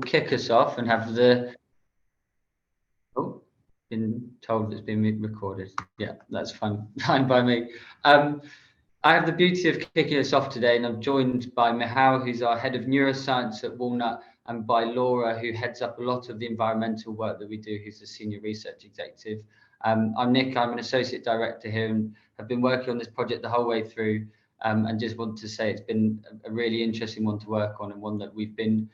kick us off and have the... Oh, been told it's been recorded. Yeah, that's fine by me. I have the beauty of kicking us off today, and I'm joined by Michał, who's our head of neuroscience at Walnut, and by Laura, who heads up a lot of the environmental work that we do, who's the senior research executive. I'm Nick, I'm an associate director here and have been working on this project the whole way through, and just want to say it's been a really interesting one to work on, and one that we've been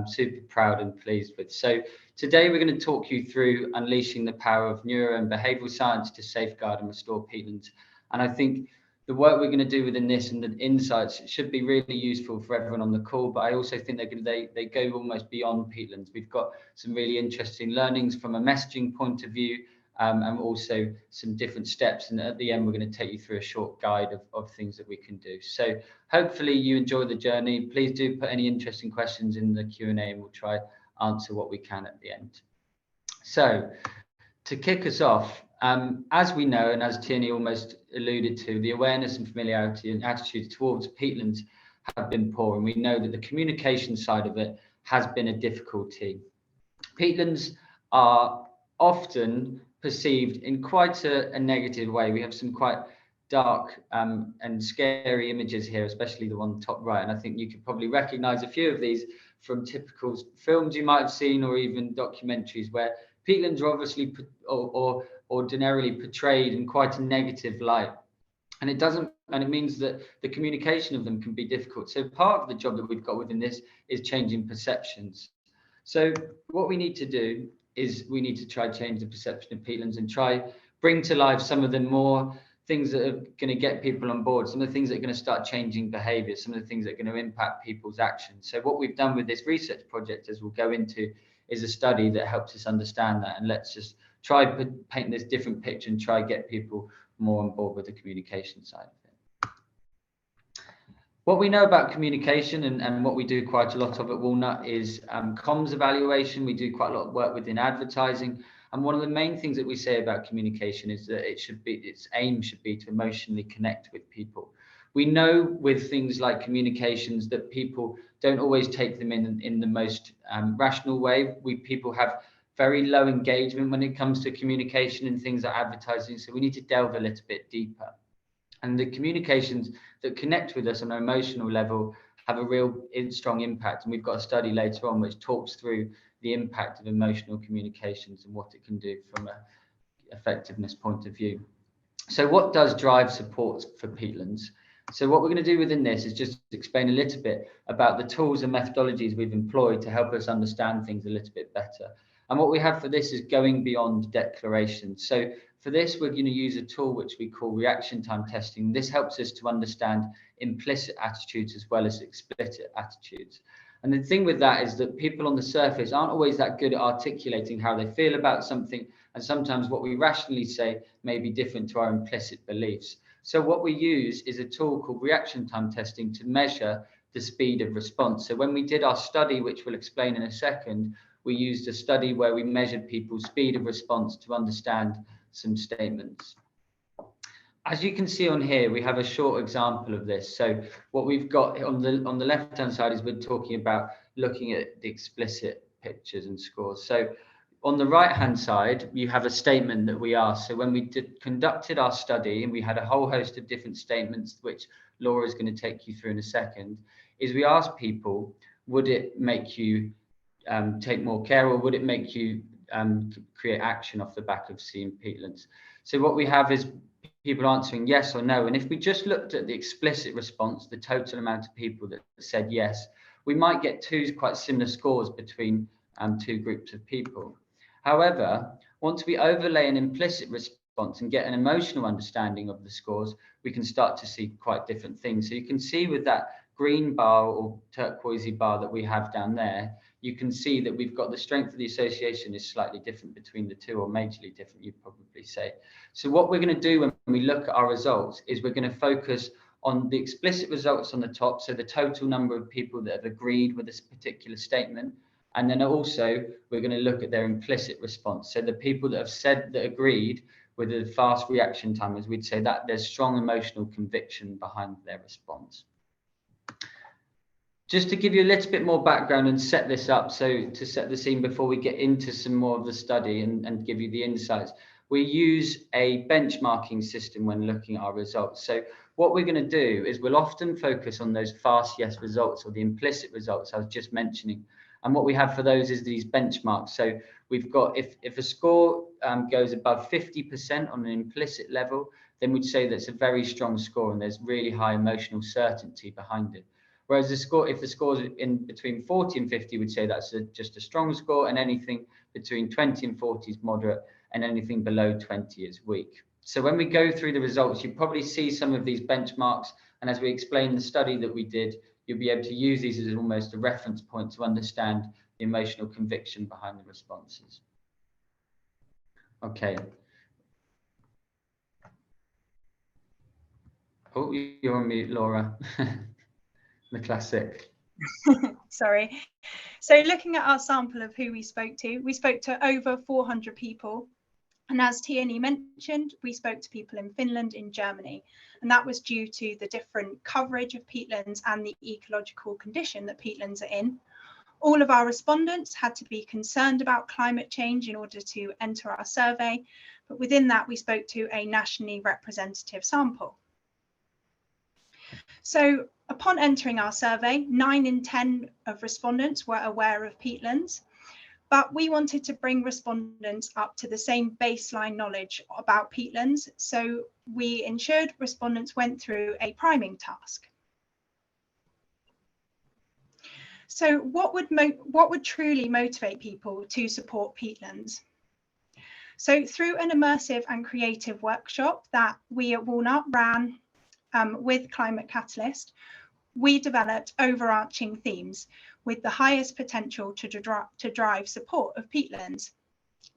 super proud and pleased with. So today we're going to talk you through unleashing the power of neuro and behavioural science to safeguard and restore peatlands. And I think the work we're going to do within this and the insights should be really useful for everyone on the call, but I also think they go almost beyond peatlands. We've got some really interesting learnings from a messaging point of view, and also some different steps, and at the end we're going to take you through a short guide of things that we can do. So hopefully you enjoy the journey. Please do put any interesting questions in the Q&A and we'll try answer what we can at the end. So to kick us off, as we know, and as Tierney almost alluded to, the awareness and familiarity and attitudes towards peatlands have been poor, and we know that the communication side of it has been a difficulty. Peatlands are often perceived in quite a negative way. We have some quite dark and scary images here, especially the one top right, and I think you could probably recognize a few of these from typical films you might have seen, or even documentaries, where peatlands are obviously or ordinarily portrayed in quite a negative light, and it means that the communication of them can be difficult. So part of the job that we've got within this is changing perceptions. So what we need to do is we need to try change the perception of peatlands and try bring to life some of the more things that are going to get people on board, some of the things that are going to start changing behaviour, some of the things that are going to impact people's actions. So what we've done with this research project, as we'll go into, is a study that helps us understand that, and let's just try paint this different picture and try get people more on board with the communication side of it. What we know about communication and what we do quite a lot of at Walnut is comms evaluation. We do quite a lot of work within advertising. And one of the main things that we say about communication is that its aim should be to emotionally connect with people. We know with things like communications that people don't always take them in the most rational way. People have very low engagement when it comes to communication and things like advertising. So we need to delve a little bit deeper. And the communications that connect with us on an emotional level have a real strong impact. And we've got a study later on which talks through the impact of emotional communications and what it can do from an effectiveness point of view. So what does drive support for peatlands? So what we're going to do within this is just explain a little bit about the tools and methodologies we've employed to help us understand things a little bit better. And what we have for this is going beyond declaration. So for this, we're going to use a tool which we call reaction time testing. This helps us to understand implicit attitudes as well as explicit attitudes. And the thing with that is that people on the surface aren't always that good at articulating how they feel about something. And sometimes what we rationally say may be different to our implicit beliefs. So what we use is a tool called reaction time testing to measure the speed of response. So when we did our study, which we'll explain in a second, we used a study where we measured people's speed of response to understand some statements. As you can see on here, we have a short example of this. So what we've got on the left-hand side is we're talking about looking at the explicit pictures and scores. So on the right-hand side, you have a statement that we asked. So when we conducted our study, and we had a whole host of different statements, which Laura is going to take you through in a second, is we asked people, would it make you take more care, or would it make you create action off the back of seeing peatlands? So what we have is people answering yes or no. And if we just looked at the explicit response, the total amount of people that said yes, we might get two quite similar scores between two groups of people. However, once we overlay an implicit response and get an emotional understanding of the scores, we can start to see quite different things. So you can see with that green bar or turquoisey bar that we have down there, you can see that we've got the strength of the association is slightly different between the two, or majorly different, you'd probably say. So what we're going to do when we look at our results is we're going to focus on the explicit results on the top, so the total number of people that have agreed with this particular statement. And then also we're going to look at their implicit response. So the people that have said that agreed with a fast reaction time, as we'd say that there's strong emotional conviction behind their response. Just to give you a little bit more background and set this up, so to set the scene before we get into some more of the study and give you the insights, we use a benchmarking system when looking at our results. So what we're going to do is we'll often focus on those fast yes results or the implicit results I was just mentioning. And what we have for those is these benchmarks. So we've got, if a score goes above 50% on an implicit level, then we'd say that's a very strong score and there's really high emotional certainty behind it. Whereas the score, if the score is in between 40 and 50, we'd say that's just a strong score, and anything between 20 and 40 is moderate, and anything below 20 is weak. So when we go through the results, you probably see some of these benchmarks, and as we explain the study that we did, you'll be able to use these as almost a reference point to understand the emotional conviction behind the responses. Okay. Oh, you're on mute, Laura. The classic. Sorry. So looking at our sample of who we spoke to over 400 people. And as Tierney mentioned, we spoke to people in Finland and Germany, and that was due to the different coverage of peatlands and the ecological condition that peatlands are in. All of our respondents had to be concerned about climate change in order to enter our survey, but within that we spoke to a nationally representative sample. So upon entering our survey, 9 in 10 of respondents were aware of peatlands, but we wanted to bring respondents up to the same baseline knowledge about peatlands, so we ensured respondents went through a priming task. So what would truly motivate people to support peatlands? So through an immersive and creative workshop that we at Walnut ran with Climate Catalyst, we developed overarching themes with the highest potential to drive support of peatlands.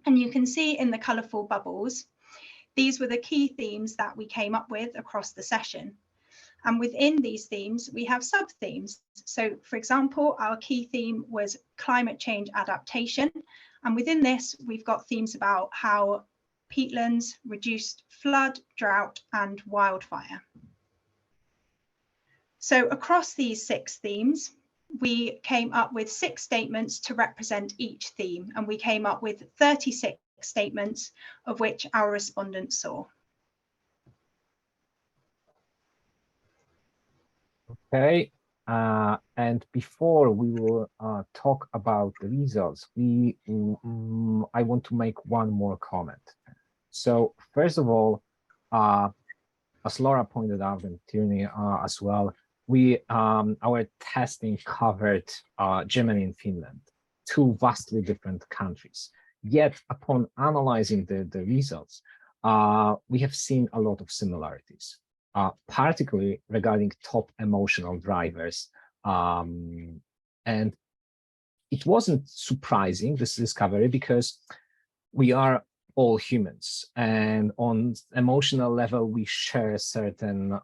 And you can see in the colourful bubbles, these were the key themes that we came up with across the session. And within these themes, we have sub-themes. So for example, our key theme was climate change adaptation. And within this, we've got themes about how peatlands reduced flood, drought, and wildfire. So across these 6 themes, we came up with 6 statements to represent each theme, and we came up with 36 statements, of which our respondents saw. Okay, and before we will talk about the results, I want to make one more comment. So first of all, as Laura pointed out, and Tierney as well, our testing covered Germany and Finland, 2 vastly different countries. Yet upon analyzing the results, we have seen a lot of similarities, particularly regarding top emotional drivers. And it wasn't surprising, this discovery, because we are all humans, and on emotional level we share certain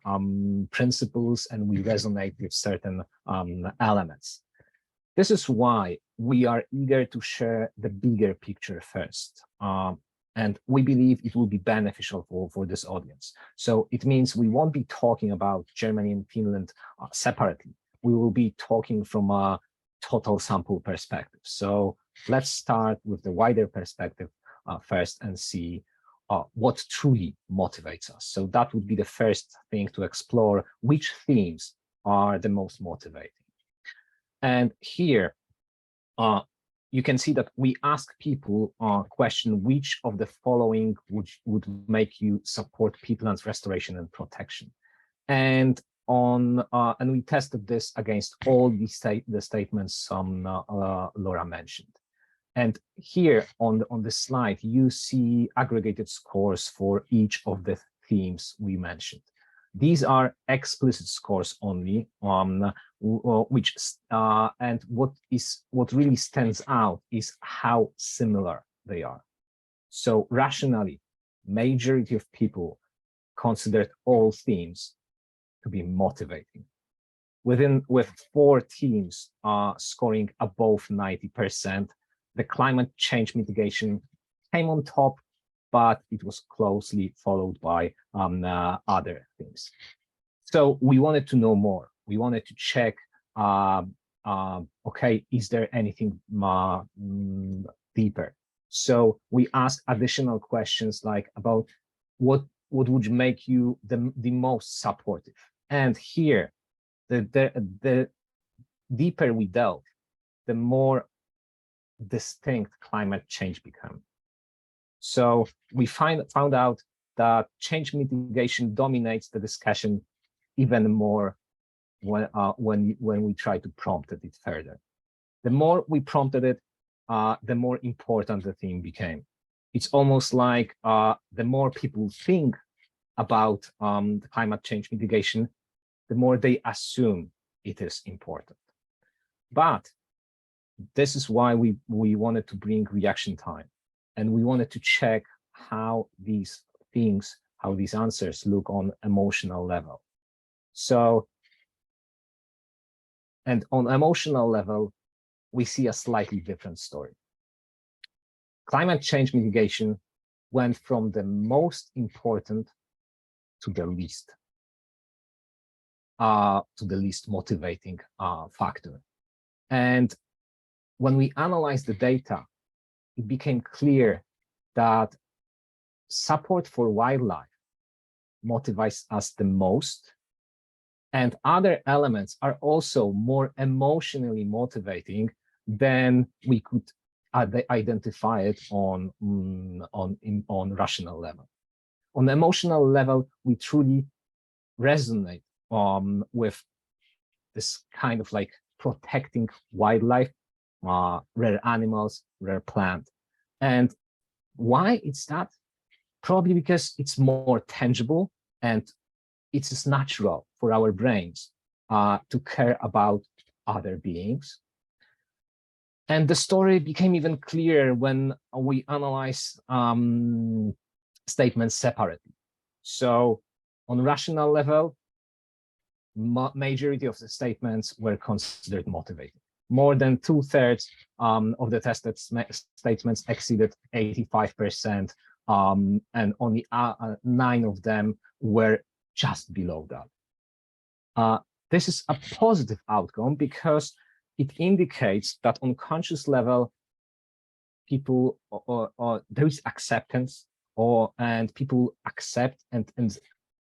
principles and we resonate with certain elements. This is why we are eager to share the bigger picture first, and we believe it will be beneficial for this audience. So it means we won't be talking about Germany and Finland separately. We will be talking from a total sample perspective. So let's start with the wider perspective first and see what truly motivates us. So that would be the first thing to explore, which themes are the most motivating. And here you can see that we ask people question, which of the following would make you support peatlands restoration and protection? And we tested this against all the statements Laura mentioned. And here on this slide, you see aggregated scores for each of the themes we mentioned. These are explicit scores only, and what really stands out is how similar they are. So rationally, majority of people considered all themes to be motivating. With 4 teams scoring above 90%, the climate change mitigation came on top, but it was closely followed by other things. So we wanted to know more. We wanted to check okay, is there anything deeper? So we ask additional questions like about what would make you the most supportive. And here, the deeper we delve, the more distinct climate change become. So we found out that change mitigation dominates the discussion even more when we try to prompt it further. The more we prompted it, the more important the theme became. It's almost like the more people think about the climate change mitigation, the more they assume it is important. But this is why we wanted to bring reaction time, and we wanted to check how these things, how these answers look on emotional level. So, and on emotional level, we see a slightly different story. Climate change mitigation went from the most important to the least motivating factor. And when we analyzed the data, it became clear that support for wildlife motivates us the most, and other elements are also more emotionally motivating than we could identify it on rational level. On the emotional level, we truly resonate with this kind of like protecting wildlife, rare animals, rare plant. And why it's that? Probably because it's more tangible and it's just natural for our brains to care about other beings. And the story became even clearer when we analyze statements separately. So on rational level, majority of the statements were considered motivating. More than 2/3 of the tested statements exceeded 85%, and only 9 of them were just below that. This is a positive outcome because it indicates that on conscious level, people there is acceptance, and people accept and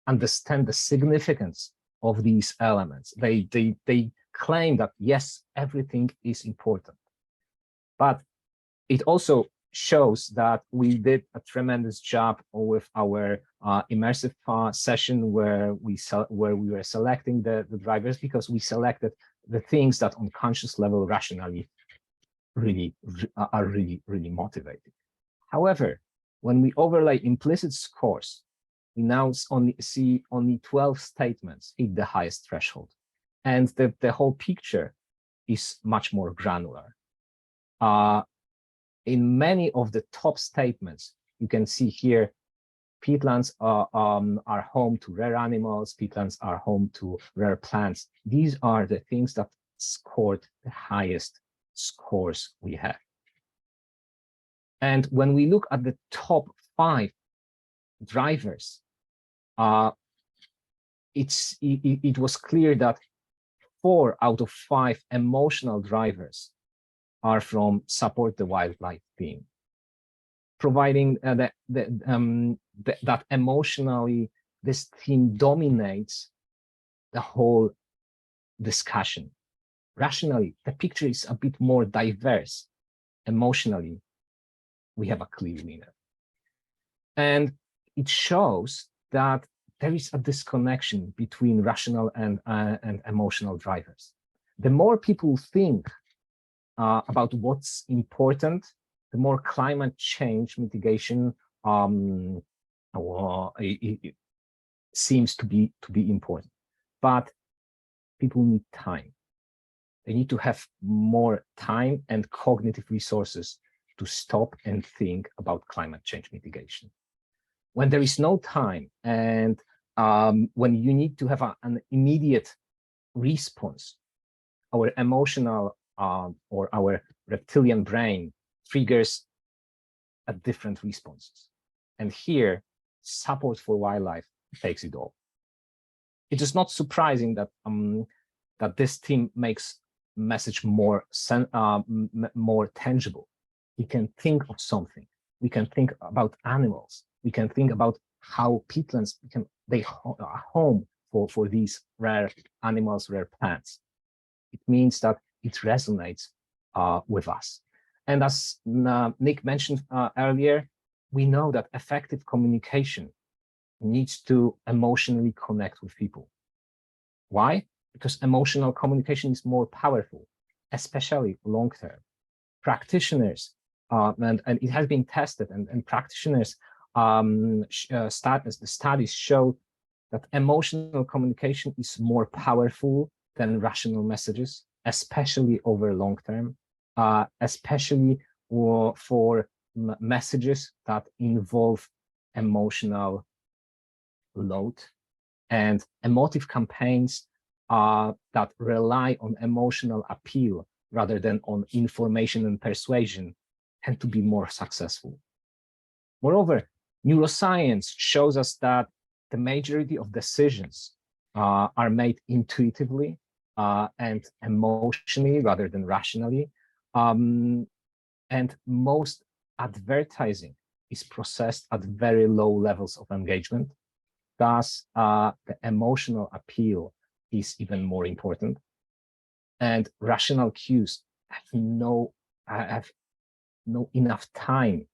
understand the significance of these elements. They claim that yes, everything is important, but it also shows that we did a tremendous job with our immersive session where we were selecting the drivers, because we selected the things that on conscious level rationally are really motivating. However, when we overlay implicit scores, we now see only 12 statements hit the highest threshold, and the whole picture is much more granular. In many of the top statements, you can see here, peatlands are home to rare animals, peatlands are home to rare plants. These are the things that scored the highest scores we have. And when we look at the top 5 drivers, it was clear that 4 out of 5 emotional drivers are from support the wildlife theme, providing that emotionally this theme dominates the whole discussion. Rationally, the picture is a bit more diverse. Emotionally, we have a clear winner. And it shows that there is a disconnection between rational and emotional drivers. The more people think about what's important, the more climate change mitigation it seems to be important. But people need time. They need to have more time and cognitive resources to stop and think about climate change mitigation. When there is no time, and when you need to have an immediate response, our emotional or our reptilian brain triggers different responses. And here, support for wildlife takes it all. It is not surprising that that this theme makes message more tangible. We can think of something. We can think about animals. We can think about how peatlands are home for these rare animals, rare plants. It means that it resonates with us. And as Nick mentioned earlier, we know that effective communication needs to emotionally connect with people. Why? Because emotional communication is more powerful, especially long-term. Practitioners, and it has been tested, and practitioners, the studies show that emotional communication is more powerful than rational messages, especially over long-term, especially for messages that involve emotional load, and emotive campaigns that rely on emotional appeal rather than on information and persuasion tend to be more successful. Moreover, neuroscience shows us that the majority of decisions are made intuitively and emotionally rather than rationally. And most advertising is processed at very low levels of engagement. Thus, the emotional appeal is even more important. And rational cues have no enough time,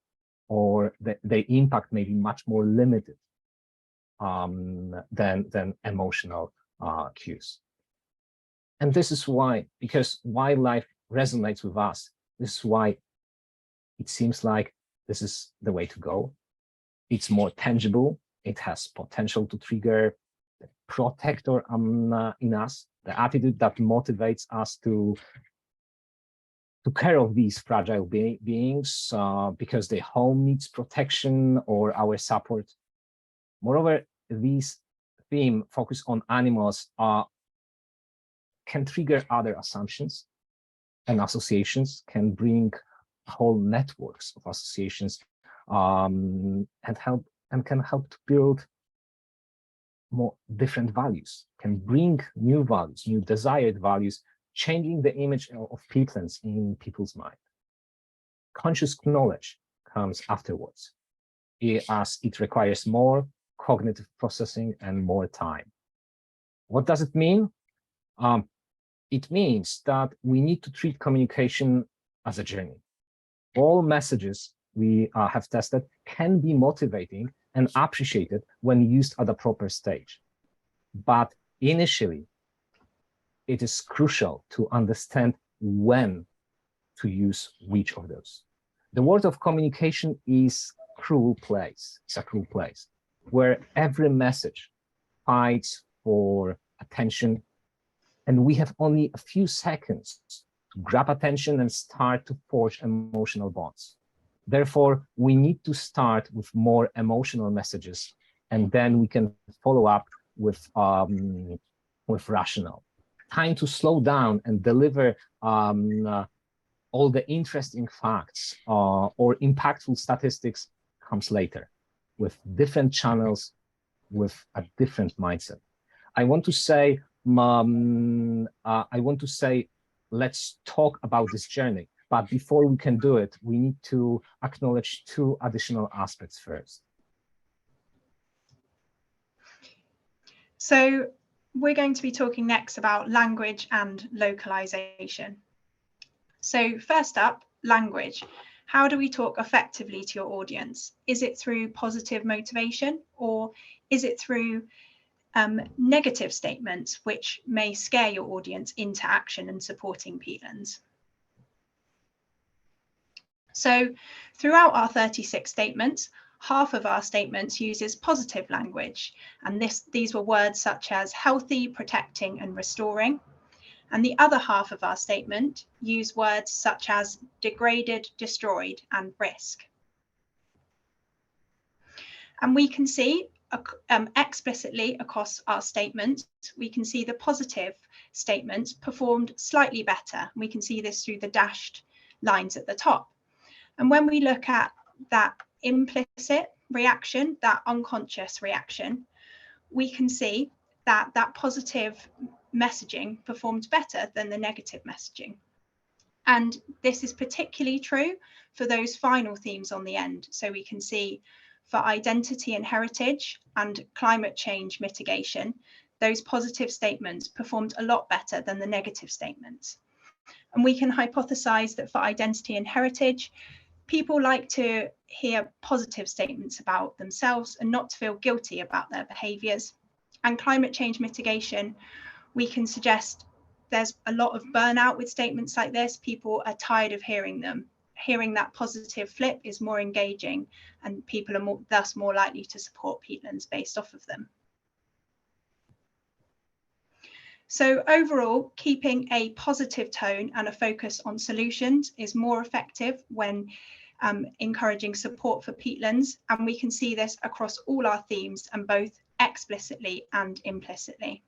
or the impact may be much more limited than emotional cues. And this is why, because wildlife resonates with us, this is why it seems like this is the way to go. It's more tangible. It has potential to trigger the protector in us, the attitude that motivates us to care of these fragile beings because their home needs protection or our support. Moreover, these themes focus on animals can trigger other assumptions and associations, can bring whole networks of associations and can help to build more different values, can bring new values, new desired values, changing the image of peatlands in people's mind. Conscious knowledge comes afterwards, as it requires more cognitive processing and more time. What does it mean? It means that we need to treat communication as a journey. All messages we have tested can be motivating and appreciated when used at a proper stage. But initially, it is crucial to understand when to use which of those. The world of communication is a cruel place. It's a cruel place where every message fights for attention, and we have only a few seconds to grab attention and start to forge emotional bonds. Therefore, we need to start with more emotional messages, and then we can follow up with rational. Time to slow down and deliver all the interesting facts or impactful statistics comes later, with different channels, with a different mindset. I want to say, let's talk about this journey. But before we can do it, we need to acknowledge two additional aspects first. So we're going to be talking next about language and localization. So first up, language. How do we talk effectively to your audience? Is it through positive motivation, or is it through negative statements which may scare your audience into action and supporting peatlands? So throughout our 36 statements, half of our statements uses positive language, and these were words such as healthy, protecting, and restoring. And the other half of our statement use words such as degraded, destroyed, and risk. And we can see explicitly across our statements, we can see the positive statements performed slightly better. We can see this through the dashed lines at the top. And when we look at that implicit reaction, that unconscious reaction, we can see that that positive messaging performed better than the negative messaging. And this is particularly true for those final themes on the end. So we can see for identity and heritage and climate change mitigation, those positive statements performed a lot better than the negative statements. And we can hypothesize that for identity and heritage, people like to hear positive statements about themselves and not to feel guilty about their behaviours. And climate change mitigation, we can suggest there's a lot of burnout with statements like this. People are tired of hearing them. Hearing that positive flip is more engaging, and people are thus more likely to support peatlands based off of them. So overall, keeping a positive tone and a focus on solutions is more effective when encouraging support for peatlands, and we can see this across all our themes and both explicitly and implicitly.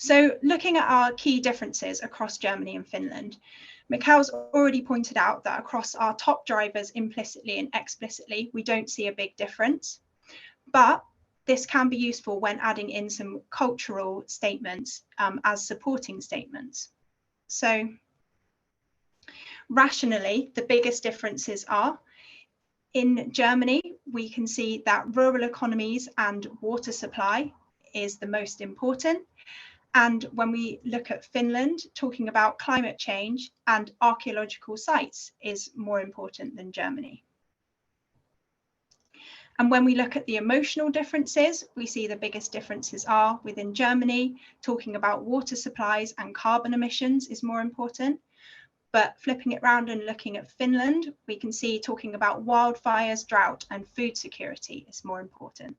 So looking at our key differences across Germany and Finland, Mikhail's already pointed out that across our top drivers implicitly and explicitly, we don't see a big difference, but this can be useful when adding in some cultural statements as supporting statements. So rationally, the biggest differences are in Germany, we can see that rural economies and water supply is the most important. And when we look at Finland, talking about climate change and archaeological sites is more important than Germany. And when we look at the emotional differences, we see the biggest differences are within Germany, talking about water supplies and carbon emissions is more important. But flipping it around and looking at Finland, we can see talking about wildfires, drought, and food security is more important.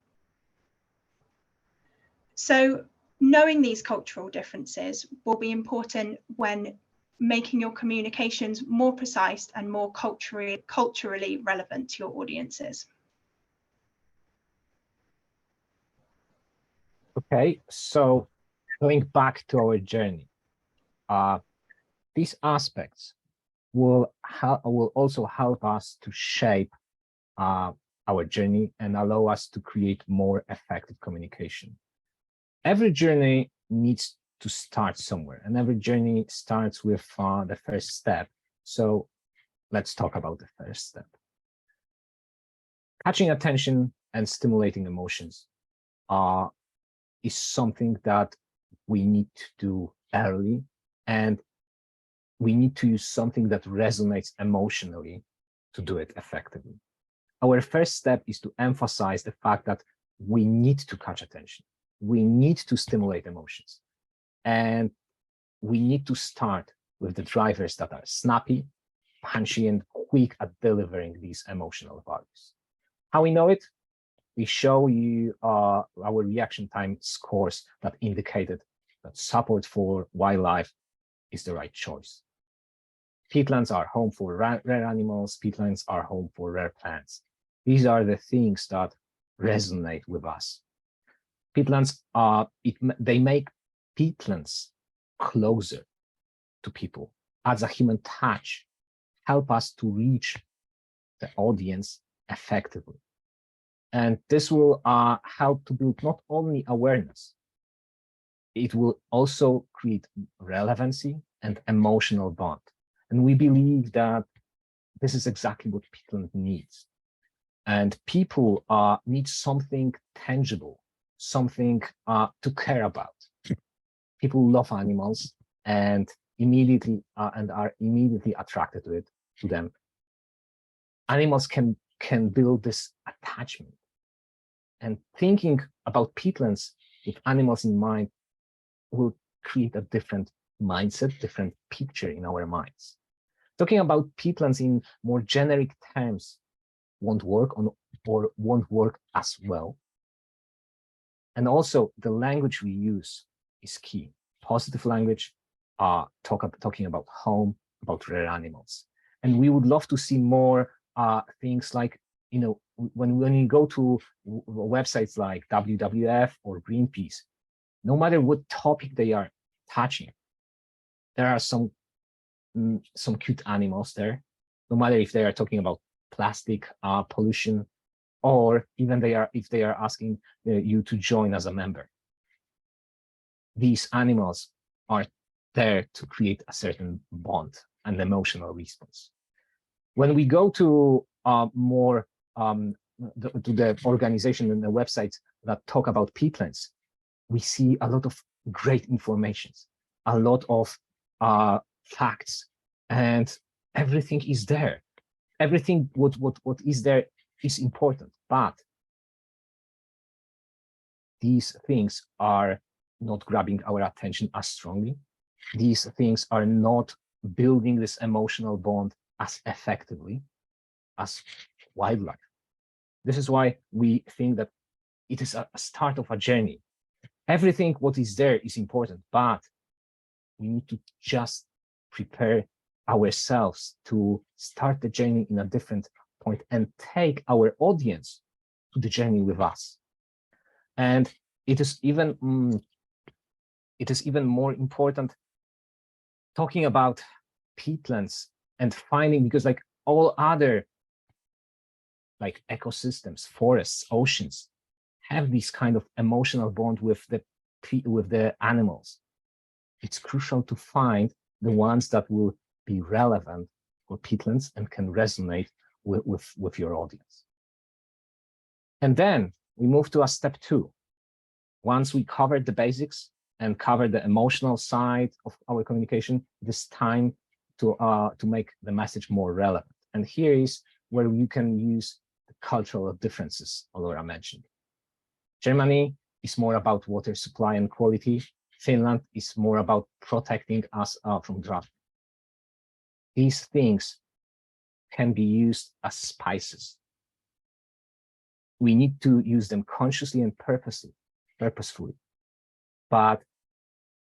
So knowing these cultural differences will be important when making your communications more precise and more culturally relevant to your audiences. Okay, so going back to our journey, these aspects will also help us to shape our journey and allow us to create more effective communication. Every journey needs to start somewhere, and every journey starts with the first step. So let's talk about the first step. Catching attention and stimulating emotions is something that we need to do early, and we need to use something that resonates emotionally to do it effectively. Our first step is to emphasize the fact that we need to catch attention. We need to stimulate emotions, and we need to start with the drivers that are snappy, punchy, and quick at delivering these emotional values. How we know it? We show you our reaction time scores that indicated that support for wildlife is the right choice. Peatlands are home for rare animals. Peatlands are home for rare plants. These are the things that resonate with us. Peatlands they make peatlands closer to people, adds a human touch, help us to reach the audience effectively. And this will help to build not only awareness, it will also create relevancy and emotional bond. And we believe that this is exactly what peatland needs. And people need something tangible, something to care about. People love animals and are immediately attracted to them. Animals can build this attachment. And thinking about peatlands with animals in mind will create a different mindset, different picture in our minds. Talking about peatlands in more generic terms won't work or won't work as well. And also the language we use is key. Positive language, talking about home, about rare animals. And we would love to see more things like, when you go to websites like WWF or Greenpeace, no matter what topic they are touching, there are some cute animals there. No matter if they are talking about plastic pollution, or even if they are asking you to join as a member. These animals are there to create a certain bond and emotional response. When we go to more to the organization and the websites that talk about peatlands, we see a lot of great information, a lot of facts, and everything is there. Everything what is there is important, but these things are not grabbing our attention as strongly. These things are not building this emotional bond as effectively as wildlife. This is why we think that it is a start of a journey. Everything what is there is important, but we need to just prepare ourselves to start the journey in a different point and take our audience to the journey with us. And it is even more important talking about peatlands and finding, because like all other like ecosystems, forests, oceans have this kind of emotional bond with the animals. It's crucial to find the ones that will be relevant for peatlands and can resonate with your audience. And then we move to a step 2. Once we covered the basics and covered the emotional side of our communication, it is time to make the message more relevant. And here is where you can use the cultural differences Laura mentioned. Germany is more about water supply and quality. Finland is more about protecting us from drought. These things can be used as spices. We need to use them consciously and purposefully. But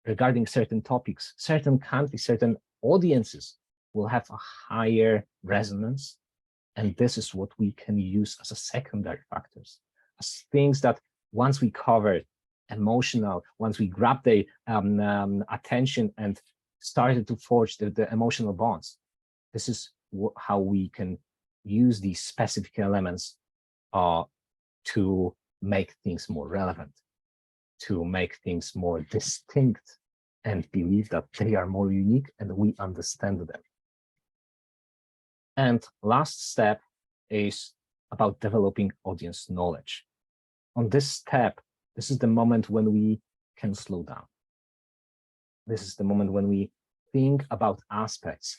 regarding certain topics, certain countries, certain audiences will have a higher resonance. And this is what we can use as a secondary factors, as things that once we cover emotional, once we grab the attention and started to forge the emotional bonds, this is how we can use these specific elements to make things more relevant, to make things more distinct, and believe that they are more unique and we understand them. And last step is about developing audience knowledge. On this step, this is the moment when we can slow down. This is the moment when we think about aspects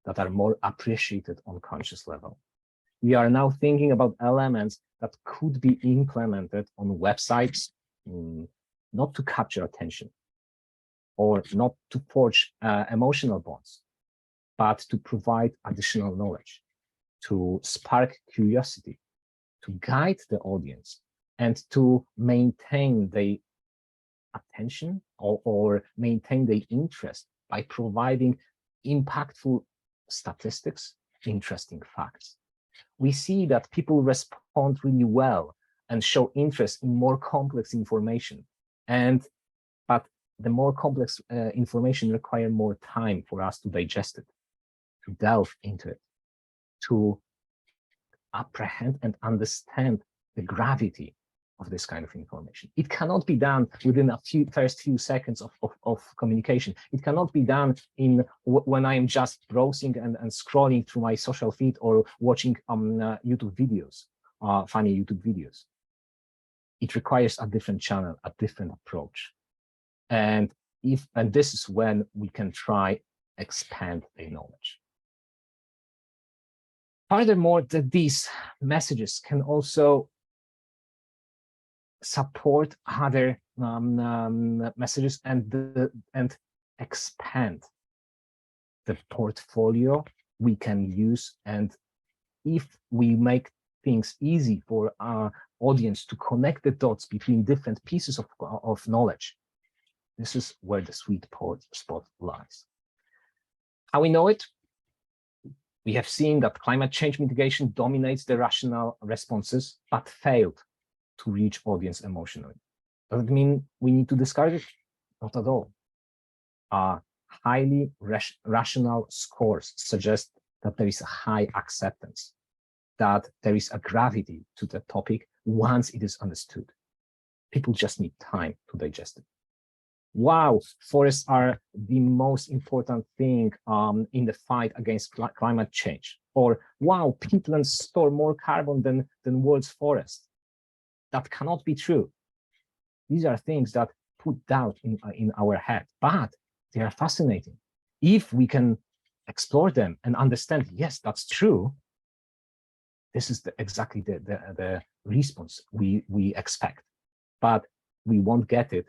that are more appreciated on conscious level. We are now thinking about elements that could be implemented on websites, not to capture attention or not to forge emotional bonds, but to provide additional knowledge, to spark curiosity, to guide the audience, and to maintain the attention or maintain the interest by providing impactful statistics, interesting facts. We see that people respond really well and show interest in more complex information. But the more complex information requires more time for us to digest it, to delve into it, to apprehend and understand the gravity of this kind of information. It cannot be done within a first few seconds of communication. It cannot be done when I am just browsing and scrolling through my social feed or watching YouTube videos, funny YouTube videos. It requires a different channel, a different approach. And this is when we can try expand the knowledge. Furthermore, these messages can also support other messages and expand the portfolio we can use. And if we make things easy for our audience to connect the dots between different pieces of knowledge, this is where the sweet spot lies. How we know it? We have seen that climate change mitigation dominates the rational responses, but failed to reach audience emotionally. Does it mean we need to discard it? Not at all. Highly rational scores suggest that there is a high acceptance. that there is a gravity to the topic once it is understood. People just need time to digest it. Wow, forests are the most important thing in the fight against climate change. Or wow, peatlands store more carbon than world's forests. That cannot be true. These are things that put doubt in our head, but they are fascinating. If we can explore them and understand, yes, that's true, this is exactly the response we expect. But we won't get it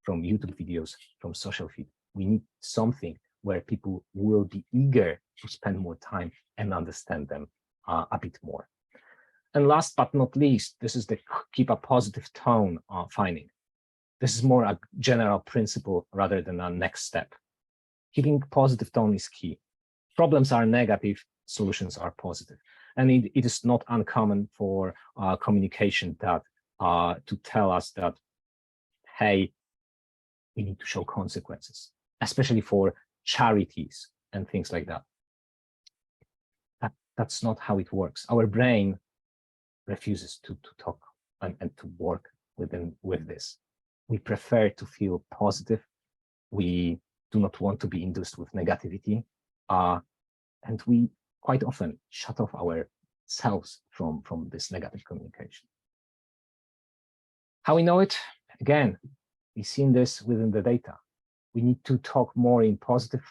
from YouTube videos, from social feed. We need something where people will be eager to spend more time and understand them a bit more. And last but not least, this is the keep a positive tone finding. This is more a general principle rather than a next step. Keeping positive tone is key. Problems are negative, solutions are positive. And it is not uncommon for communication that to tell us that, hey, we need to show consequences, especially for charities and things like that. That's not how it works. Our brain refuses to talk and to work with this. We prefer to feel positive. We do not want to be induced with negativity. And we quite often shut off ourselves from this negative communication. How we know it? Again, we've seen this within the data. We need to talk more in positive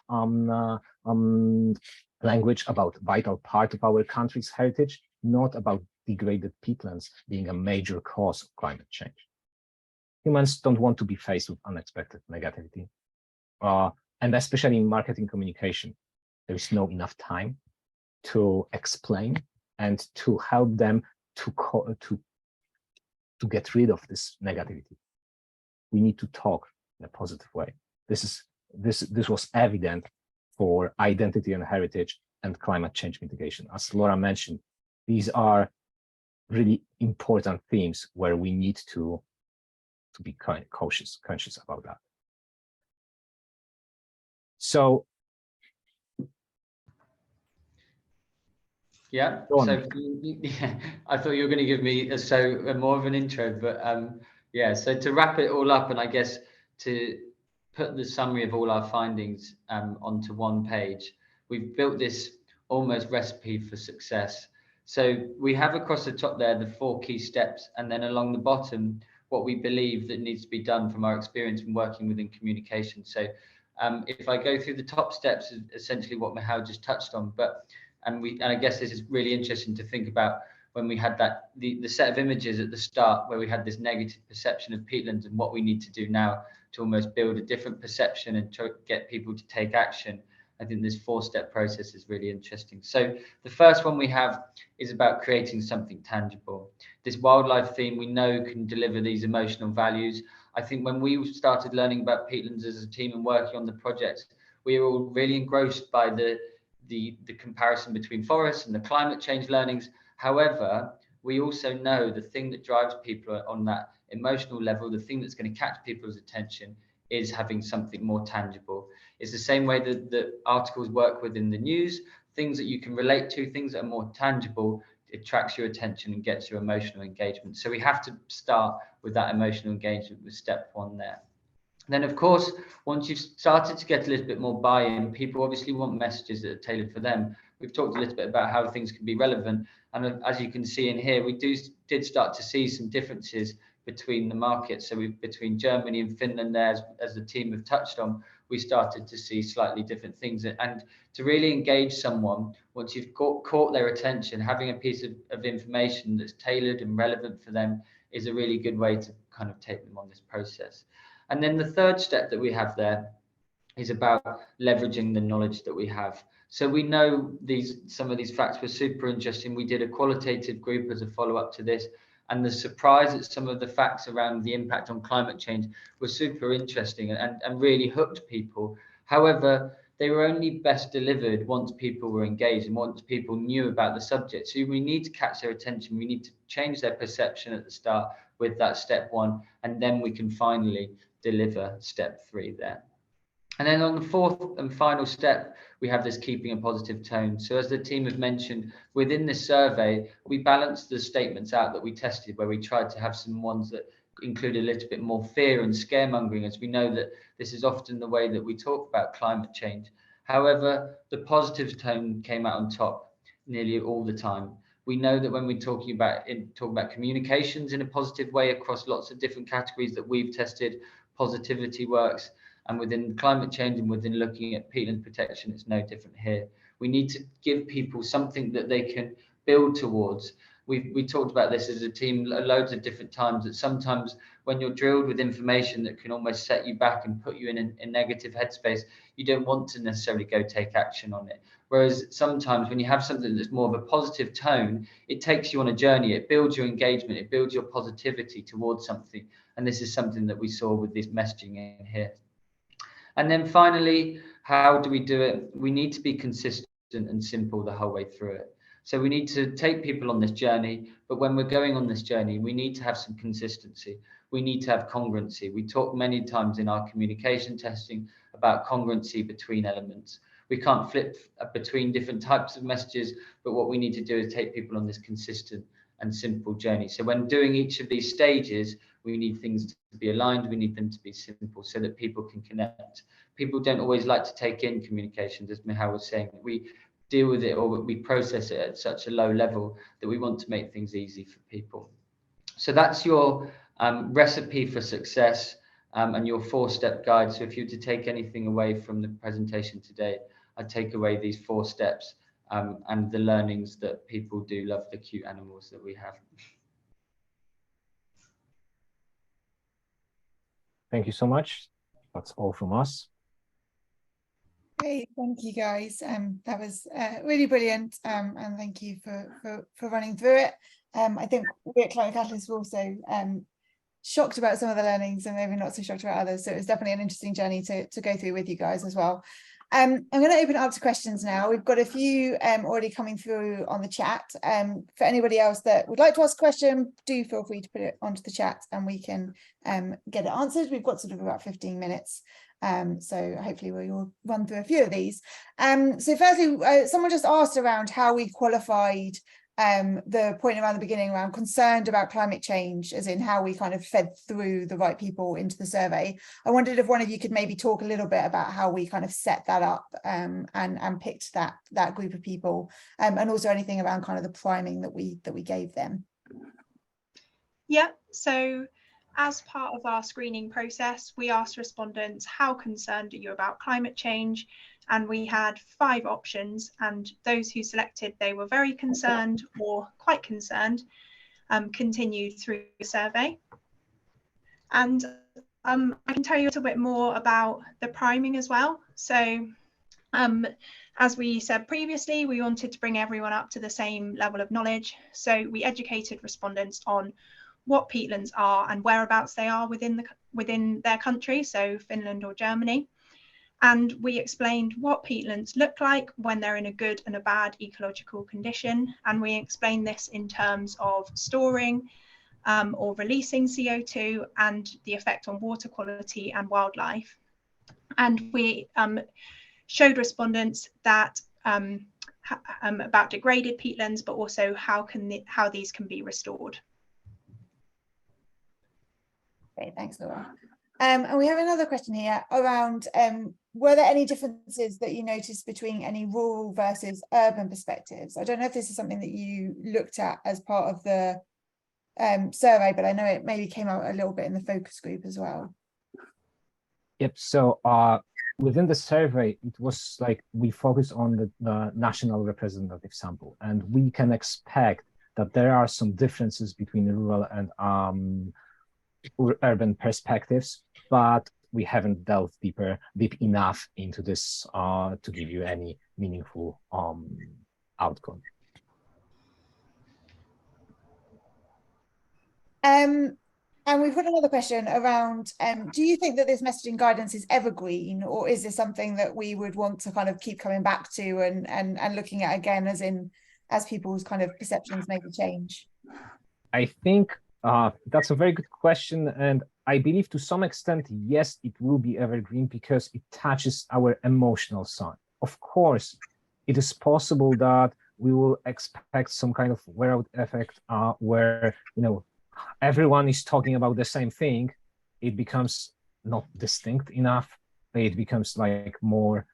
language about vital part of our country's heritage, not about degraded peatlands being a major cause of climate change. Humans don't want to be faced with unexpected negativity. And especially in marketing communication, there is no enough time to explain and to help them to get rid of this negativity. We need to talk in a positive way. This was evident for identity and heritage and climate change mitigation. As Laura mentioned, these are really important themes where we need to be conscious about that. So yeah, so yeah, I thought you were going to give me more of an intro, but yeah, so to wrap it all up, and I guess to put the summary of all our findings onto one page, we've built this almost recipe for success. So we have across the top there the 4 key steps, and then along the bottom what we believe that needs to be done from our experience in working within communication. So if I go through the top steps, is essentially what Michał just touched on, but and I guess this is really interesting to think about when we had that the set of images at the start where we had this negative perception of peatlands, and what we need to do now to almost build a different perception and to get people to take action. I think this 4-step process is really interesting. So the first one we have is about creating something tangible. This wildlife theme we know can deliver these emotional values. I think when we started learning about peatlands as a team and working on the project, we were all really engrossed by the comparison between forests and the climate change learnings. However, we also know the thing that drives people on that emotional level, the thing that's going to catch people's attention, is having something more tangible. It's the same way that articles work within the news. Things that you can relate to, things that are more tangible, it attracts your attention and gets your emotional engagement. So we have to start with that emotional engagement with step 1 there. Then, of course, once you've started to get a little bit more buy-in, people obviously want messages that are tailored for them. We've talked a little bit about how things can be relevant. And as you can see in here, we did start to see some differences between the markets. So between Germany and Finland there, as the team have touched on, we started to see slightly different things. And to really engage someone, once you've caught their attention, having a piece of information that's tailored and relevant for them is a really good way to kind of take them on this process. And then the 3rd step that we have there is about leveraging the knowledge that we have. So we know some of these facts were super interesting. We did a qualitative group as a follow-up to this, and the surprise at some of the facts around the impact on climate change was super interesting and really hooked people. However, they were only best delivered once people were engaged and once people knew about the subject. So we need to catch their attention. We need to change their perception at the start with that step 1, and then we can finally deliver step 3 there. And then on the fourth and final step, we have this keeping a positive tone. So as the team have mentioned, within this survey, we balanced the statements out that we tested, where we tried to have some ones that include a little bit more fear and scaremongering, as we know that this is often the way that we talk about climate change. However, the positive tone came out on top nearly all the time. We know that when we're talking about communications in a positive way across lots of different categories that we've tested, positivity works. And within climate change and within looking at peatland protection, it's no different here. We need to give people something that they can build towards. We talked about this as a team loads of different times, that sometimes when you're drilled with information that can almost set you back and put you in a negative headspace, you don't want to necessarily go take action on it. Whereas sometimes when you have something that's more of a positive tone, it takes you on a journey, it builds your engagement, it builds your positivity towards something. And this is something that we saw with this messaging in here. And then finally, how do we do it? We need to be consistent and simple the whole way through it. So we need to take people on this journey, but when we're going on this journey, we need to have some consistency. We need to have congruency. We talk many times in our communication testing about congruency between elements. We can't flip between different types of messages, but what we need to do is take people on this consistent and simple journey. So when doing each of these stages, we need things to be aligned, we need them to be simple so that people can connect. People don't always like to take in communications, as Michal was saying. We deal with it or we process it at such a low level that we want to make things easy for people. So that's your recipe for success and your 4-step guide. So if you were to take anything away from the presentation today, I'd take away these 4 steps and the learnings that people do love the cute animals that we have. Thank you so much. That's all from us. Great, thank you guys. That was really brilliant, and thank you for running through it. I think we at Climate Catalyst were also shocked about some of the learnings and maybe not so shocked about others. So it was definitely an interesting journey to go through with you guys as well. I'm going to open it up to questions now. We've got a few already coming through on the chat. For anybody else that would like to ask a question, do feel free to put it onto the chat and we can get it answered. We've got sort of about 15 minutes. So hopefully we'll run through a few of these. So firstly, someone just asked around how we qualified the point around the beginning around concerned about climate change, as in how we kind of fed through the right people into the survey. I wondered if one of you could maybe talk a little bit about how we kind of set that up and picked that group of people, and also anything around kind of the priming that we gave them. Yeah, so as part of our screening process, we asked respondents, how concerned are you about climate change? And we had 5 options, and those who selected they were very concerned or quite concerned continued through the survey. And I can tell you a little bit more about the priming as well. So as we said previously, we wanted to bring everyone up to the same level of knowledge. So we educated respondents on what peatlands are and whereabouts they are within their country, so Finland or Germany. And we explained what peatlands look like when they're in a good and a bad ecological condition. And we explained this in terms of storing or releasing CO2 and the effect on water quality and wildlife. And we showed respondents that about degraded peatlands, but also how these can be restored. Great, thanks, Laura. And we have another question here around were there any differences that you noticed between any rural versus urban perspectives? I don't know if this is something that you looked at as part of the survey, but I know it maybe came out a little bit in the focus group as well. Yep, so within the survey, it was like we focused on the national representative sample, and we can expect that there are some differences between the rural and urban perspectives, but we haven't delved deep enough into this to give you any meaningful outcome. And we've got another question around, do you think that this messaging guidance is evergreen, or is this something that we would want to kind of keep coming back to and looking at again as people's kind of perceptions maybe change? I think that's a very good question, and I believe to some extent, yes, it will be evergreen because it touches our emotional side. Of course, it is possible that we will expect some kind of wear-out effect where, you know, everyone is talking about the same thing. It becomes not distinct enough. It becomes like more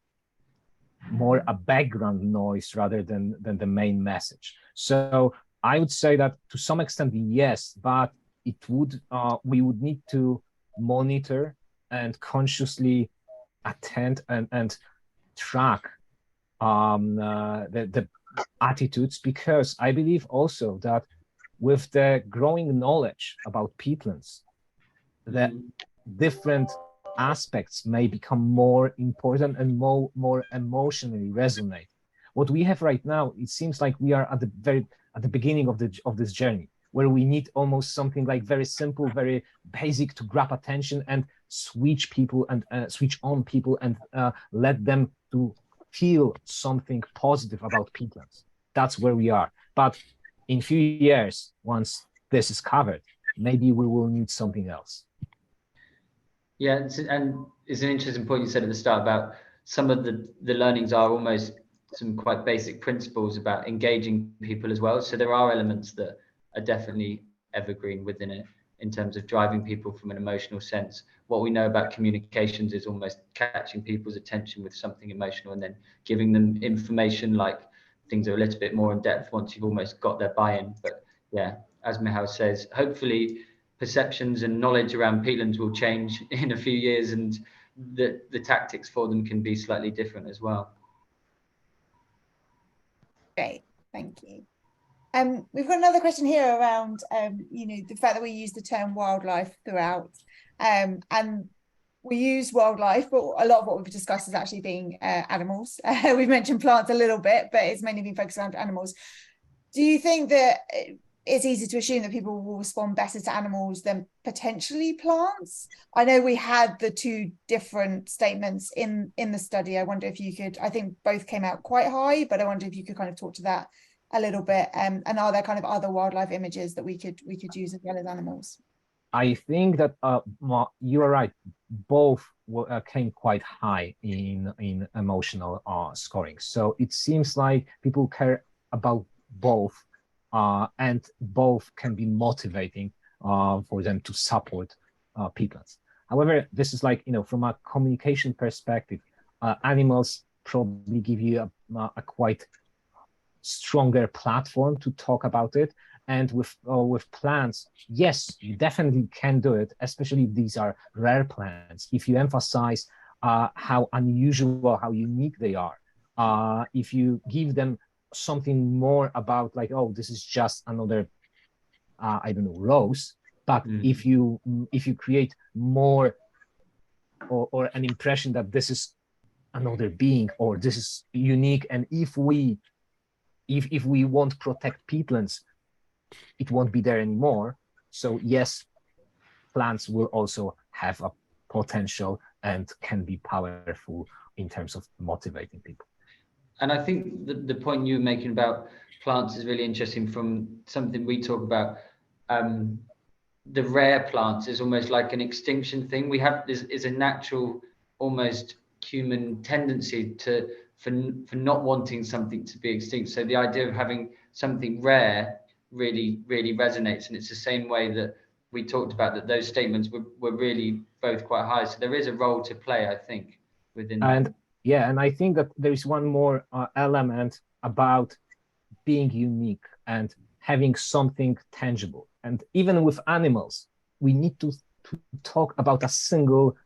a background noise rather than the main message. So I would say that to some extent, yes, but it would we would need to monitor and consciously attend and track the attitudes, because I believe also that with the growing knowledge about peatlands, that different aspects may become more important and more emotionally resonate. What we have right now, it seems like we are at the beginning of this journey, where we need almost something like very simple, very basic to grab attention and switch people and switch on people and let them to feel something positive about peatlands. That's where we are. But in few years, once this is covered, maybe we will need something else. Yeah, and it's an interesting point you said at the start about some of the learnings are almost some quite basic principles about engaging people as well. So there are elements that are definitely evergreen within it in terms of driving people from an emotional sense. What we know about communications is almost catching people's attention with something emotional and then giving them information, like things are a little bit more in depth once you've almost got their buy-in. But yeah, as Michał says, hopefully perceptions and knowledge around peatlands will change in a few years, and the tactics for them can be slightly different as well. Great, thank you. We've got another question here around, you know, the fact that we use the term wildlife throughout, and we use wildlife, but a lot of what we've discussed is actually being animals. We've mentioned plants a little bit, but it's mainly been focused around animals. Do you think that it's easy to assume that people will respond better to animals than potentially plants? I know we had the two different statements in the study. I wonder if you could, I think both came out quite high, but I wonder if you could kind of talk to that a little bit. And are there kind of other wildlife images that we could use as well as animals? I think that you are right. Both came quite high in emotional scoring. So it seems like people care about both, and both can be motivating for them to support peatlands. However, this is like, you know, from a communication perspective, animals probably give you a quite stronger platform to talk about it. And with plants, yes, you definitely can do it, especially if these are rare plants. If you emphasize how unusual, how unique they are, if you give them something more about like, oh, this is just another, I don't know, rose. But if you create more or an impression that this is another being or this is unique, and if we won't protect peatlands, it won't be there anymore. So yes, plants will also have a potential and can be powerful in terms of motivating people. And I think the point you were making about plants is really interesting from something we talk about. The rare plants is almost like an extinction thing. We have this is a natural, almost human tendency for not wanting something to be extinct. So the idea of having something rare really resonates, and it's the same way that we talked about that those statements were really both quite high. So there is a role to play, I think, within that. Yeah, and I think that there is one more element about being unique and having something tangible. And even with animals, we need to talk about a single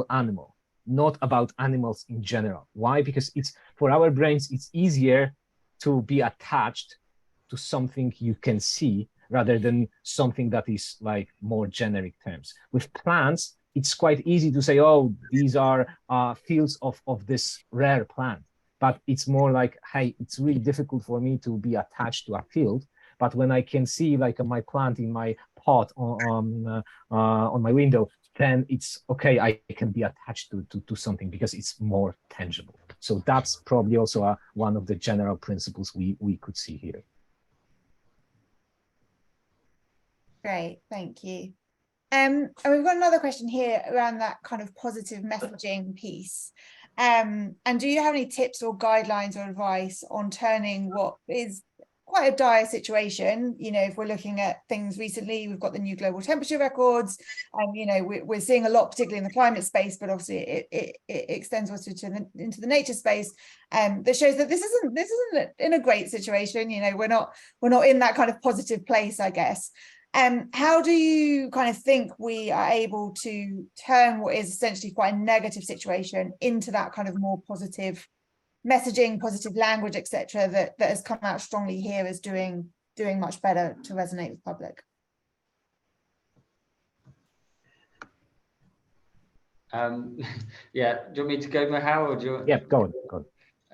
animal, not about animals in general. Why? Because it's for our brains, it's easier to be attached to something you can see rather than something that is like more generic terms. With plants, it's quite easy to say, oh, these are fields of this rare plant. But it's more like, hey, it's really difficult for me to be attached to a field. But when I can see like my plant in my pot on my window, then it's okay, I can be attached to something because it's more tangible. So that's probably also one of the general principles we could see here. Great, thank you. And we've got another question here around that kind of positive messaging piece. And do you have any tips or guidelines or advice on turning what is quite a dire situation? You know, if we're looking at things recently, we've got the new global temperature records, and you know, we're seeing a lot, particularly in the climate space, but obviously it extends also into the nature space, that shows that this isn't in a great situation. You know, we're not in that kind of positive place, I guess. How do you kind of think we are able to turn what is essentially quite a negative situation into that kind of more positive messaging, positive language, etc., that has come out strongly here as doing much better to resonate with the public? Yeah, do you want me to go, Mahal, or do you want... Yeah, go on.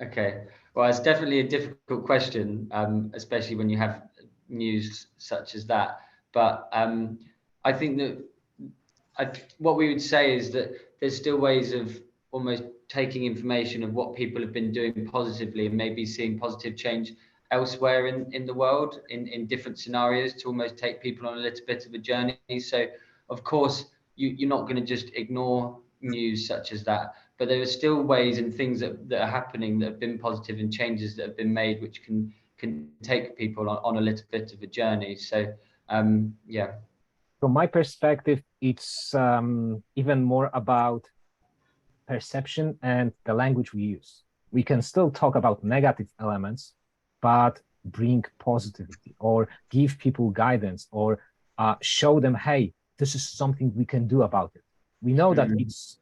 Okay, well, it's definitely a difficult question, especially when you have news such as that. But I think that what we would say is that there's still ways of almost taking information of what people have been doing positively and maybe seeing positive change elsewhere in the world in different scenarios to almost take people on a little bit of a journey. So, of course, you're not going to just ignore news such as that, but there are still ways and things that are happening that have been positive and changes that have been made which can take people on a little bit of a journey. So yeah. From my perspective, it's even more about perception and the language we use. We can still talk about negative elements, but bring positivity or give people guidance or show them, hey, this is something we can do about it. We know that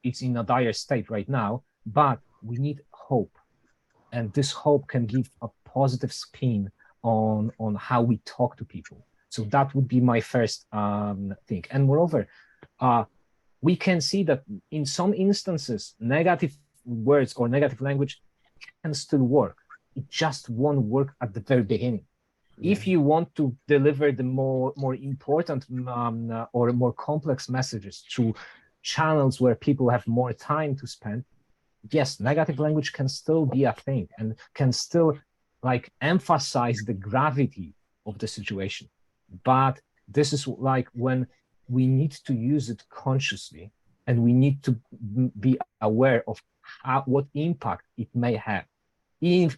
it's in a dire state right now, but we need hope. And this hope can give a positive spin on how we talk to people. So that would be my first thing. And moreover, we can see that in some instances, negative words or negative language can still work. It just won't work at the very beginning. If you want to deliver the more important or more complex messages through channels where people have more time to spend, yes, negative language can still be a thing and can still like emphasize the gravity of the situation. But this is like when we need to use it consciously and we need to be aware of what impact it may have. If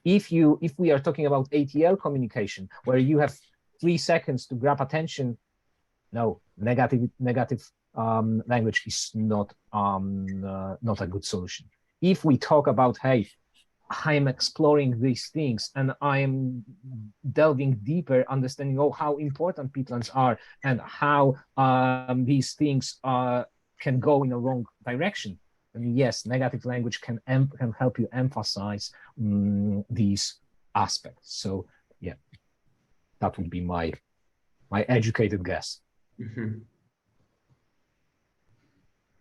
we are talking about ATL communication, where you have 3 seconds to grab attention, no, negative language is not a good solution. If we talk about, hey, I'm exploring these things and I am delving deeper, understanding how important peatlands are and how these things can go in a wrong direction. And yes, negative language can help you emphasize these aspects. So yeah, that would be my educated guess.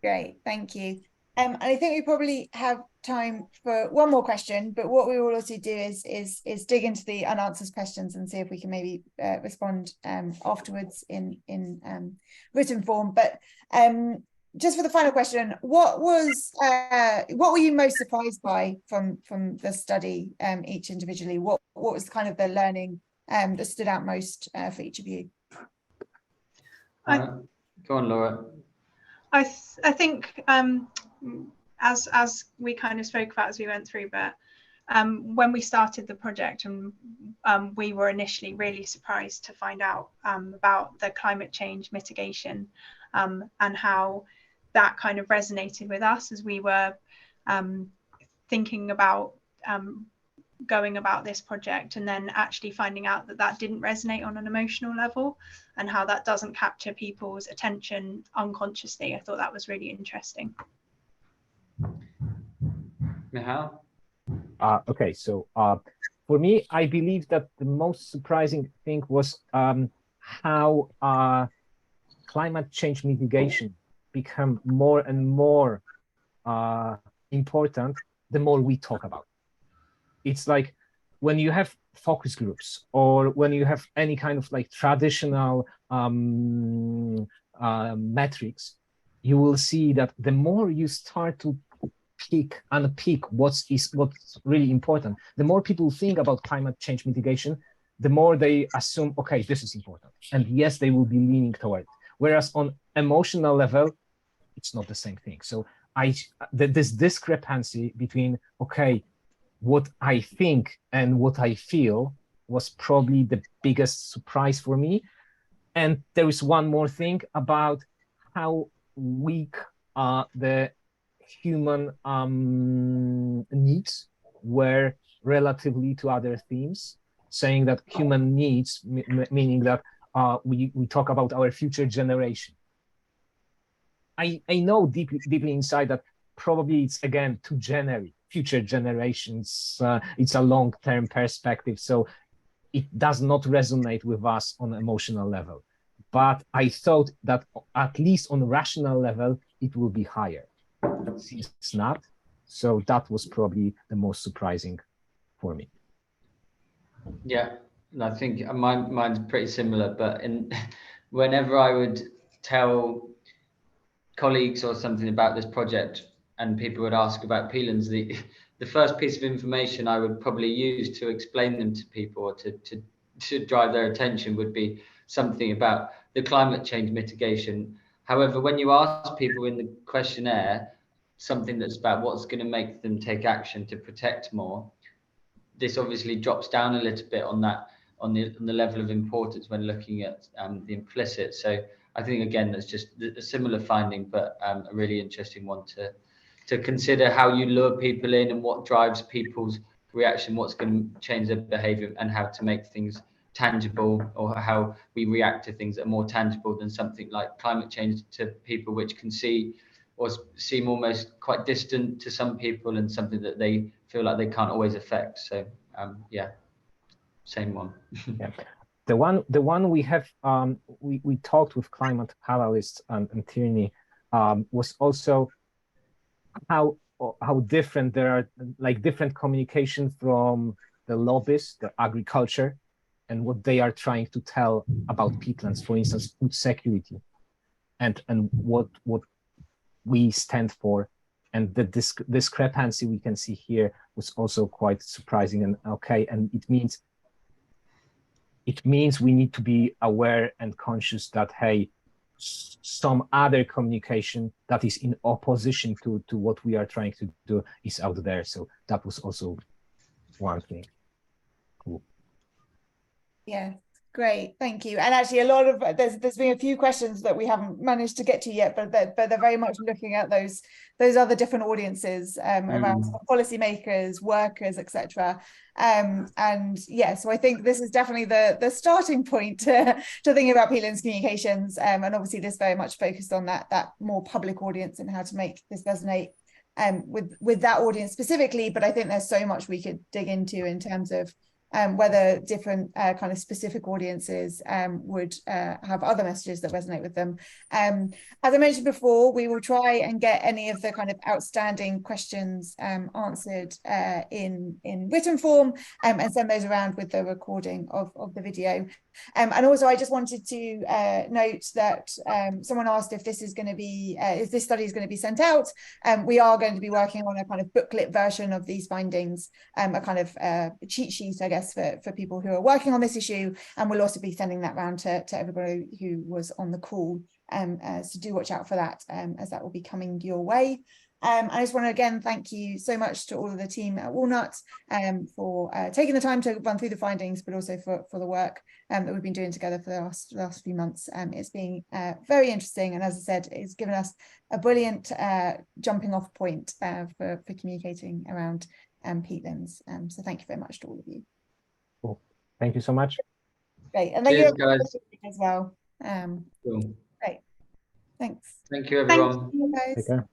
Great, thank you. And I think we probably have time for one more question, but what we will also do is dig into the unanswered questions and see if we can maybe respond afterwards in written form. But just for the final question, what were you most surprised by from the study, each individually? What was kind of the learning that stood out most for each of you? Go on, Laura. I think as we kind of spoke about as we went through, but when we started the project and we were initially really surprised to find out about the climate change mitigation and how that kind of resonated with us as we were thinking about going about this project, and then actually finding out that didn't resonate on an emotional level and how that doesn't capture people's attention unconsciously. I thought that was really interesting. Michal? Okay, so for me, I believe that the most surprising thing was how climate change mitigation become more and more important the more we talk about it. It's like when you have focus groups or when you have any kind of like traditional metrics, you will see that the more you start to unpick what's really important, the more people think about climate change mitigation, the more they assume, okay, this is important. And yes, they will be leaning toward it. Whereas on emotional level, it's not the same thing. So this discrepancy between, okay, what I think and what I feel was probably the biggest surprise for me. And there is one more thing about how weak the human needs were relatively to other themes, saying that human needs, meaning that we talk about our future generation. I know deeply inside that probably it's, again, too generic. Future generations, it's a long-term perspective, so it does not resonate with us on an emotional level. But I thought that at least on a rational level, it will be higher. It's not. So that was probably the most surprising for me. Yeah, I think mine's pretty similar, but whenever I would tell colleagues or something about this project and people would ask about peatlands, the first piece of information I would probably use to explain them to people or to drive their attention would be something about the climate change mitigation. However, when you ask people in the questionnaire something that's about what's going to make them take action to protect more, this obviously drops down a little bit on that, on the level of importance when looking at the implicit. So I think, again, that's just a similar finding, but a really interesting one to consider, how you lure people in and what drives people's reaction, what's going to change their behavior, and how to make things tangible, or how we react to things that are more tangible than something like climate change to people, which can seem almost quite distant to some people and something that they feel like they can't always affect. So yeah, same one. Yeah. The one we have, we talked with climate panelists and Tierney, was also how different there are, like, different communication from the lobbyists, the agriculture, and what they are trying to tell about peatlands, for instance, food security, and what we stand for. And the discrepancy we can see here was also quite surprising. And okay, and it means we need to be aware and conscious that, hey, some other communication that is in opposition to what we are trying to do is out there. So that was also one thing. Cool. Yeah, great, thank you. And actually, a lot of there's been a few questions that we haven't managed to get to yet, but they're very much looking at those other different audiences around policymakers, workers, etc. And yeah, so I think this is definitely the starting point to thinking about peatlands communications, and obviously this very much focused on that more public audience and how to make this resonate with that audience specifically. But I think there's so much we could dig into in terms of whether different kind of specific audiences would have other messages that resonate with them. As I mentioned before, we will try and get any of the kind of outstanding questions answered in written form, and send those around with the recording of the video. And also, I just wanted to note that someone asked if this is going to be, if this study is going to be sent out. We are going to be working on a kind of booklet version of these findings, a kind of cheat sheet, I guess, for people who are working on this issue. And we'll also be sending that round to everybody who was on the call. So do watch out for that, as that will be coming your way. I just want to again thank you so much to all of the team at Walnut for taking the time to run through the findings, but also for the work that we've been doing together for the last few months. It's been very interesting, and as I said, it's given us a brilliant jumping off point for communicating around peatlands. So thank you very much to all of you. Cool. Thank you so much. Great, and Cheers, thank you guys. as well. Cool. Great, thanks. Thank you, everyone. Thank you, guys. Take care.